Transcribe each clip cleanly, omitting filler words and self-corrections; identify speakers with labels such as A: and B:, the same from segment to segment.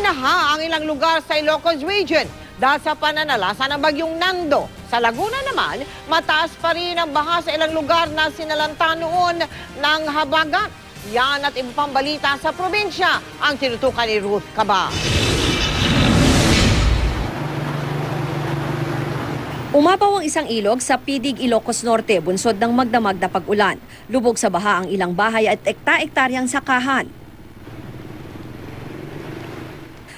A: Binaha ang ilang lugar sa Ilocos Region dahil sa pananalasa ng bagyong Nando. Sa Laguna naman, mataas pa rin ang baha sa ilang lugar na sinalanta noon ng habagat. Yan at iba pang balita sa probinsya ang tinutukan ni Ruth Cabal.
B: Umapaw ang isang ilog sa Pidig, Ilocos Norte, bunsod ng magdamag na pag-ulan. Lubog sa baha ang ilang bahay at ekta-ektaryang sakahan.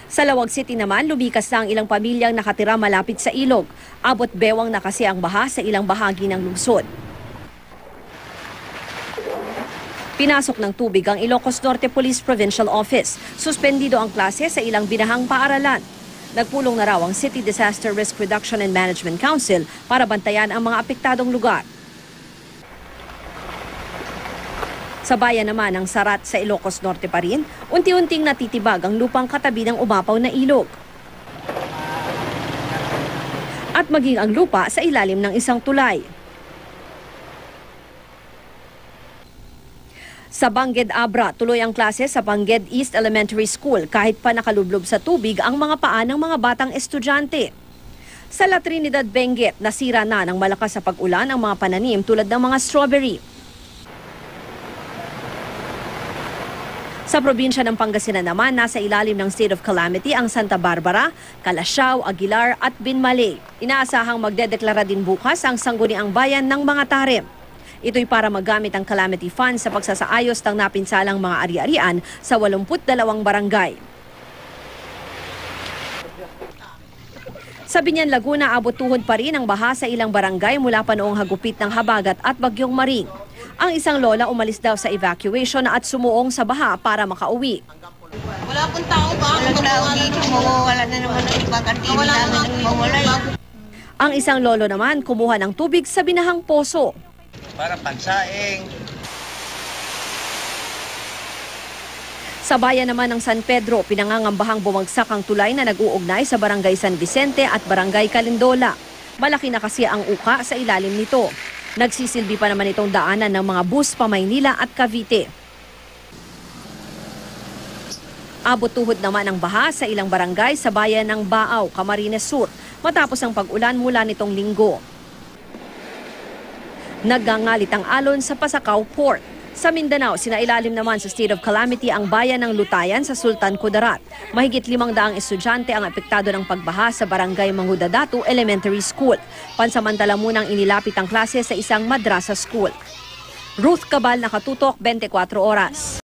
B: Sa Lawag City naman, lumikas na ang ilang pamilyang nakatira malapit sa ilog. Abot bewang na kasi ang baha sa ilang bahagi ng lungsod. Pinasok ng tubig ang Ilocos Norte Police Provincial Office. Suspendido ang klase sa ilang binahang paaralan. Nagpulong na raw ang City Disaster Risk Reduction and Management Council para bantayan ang mga apektadong lugar. Sa bayan naman ng Sarat sa Ilocos Norte pa rin, unti-unting natitibag ang lupang katabi ng umapaw na ilog. At maging ang lupa sa ilalim ng isang tulay. Sa Bangged Abra, tuloy ang klase sa Bangged East Elementary School kahit pa nakalublob sa tubig ang mga paa ng mga batang estudyante. Sa La Trinidad, Benguet, nasira na ng malakas sa pag-ulan ang mga pananim tulad ng mga strawberry. Sa probinsya ng Pangasinan naman, nasa ilalim ng state of calamity ang Santa Barbara, Calasiao, Aguilar at Binmaley. Inaasahang magdedeklara din bukas ang sangguniang bayan ng mga tarim. Ito'y para magamit ang calamity fund sa pagsasaayos ng napinsalang mga ari-arian sa 82 barangay. Sa Binyan, Laguna, abot tuhod pa rin ang baha sa ilang barangay mula pa noong hagupit ng habagat at bagyong Maring. Ang isang lola umalis daw sa evacuation at sumuong sa baha para makauwi.
C: Wala pong tao ba? Walang tao dito. Mawawala na naman ang iba. Wala naman mawawala.
B: Ang isang lolo naman kumuha ng tubig sa binahang poso.
D: Para pansaing.
B: Sa bayan naman ng San Pedro, pinangangambahang bumagsak ang tulay na nag-uugnay sa Barangay San Vicente at Barangay Calindola. Malaki na kasi ang uka sa ilalim nito. Nagsisilbi pa naman itong daanan ng mga bus pa Maynila at Cavite. Abot tuhod naman ang baha sa ilang barangay sa bayan ng Baaw, Camarines Sur, matapos ang pag-ulan mula nitong linggo. Nagngangalit ang alon sa Pasacao Port. Sa Mindanao, sinailalim naman sa state of calamity ang bayan ng Lutayan sa Sultan Kudarat. Mahigit 500 estudyante ang apektado ng pagbaha sa Barangay Mangudadatu Elementary School. Pansamantala munang inilapit ang klase sa isang madrasa school. Ruth Cabal, Nakatutok, 24 Oras.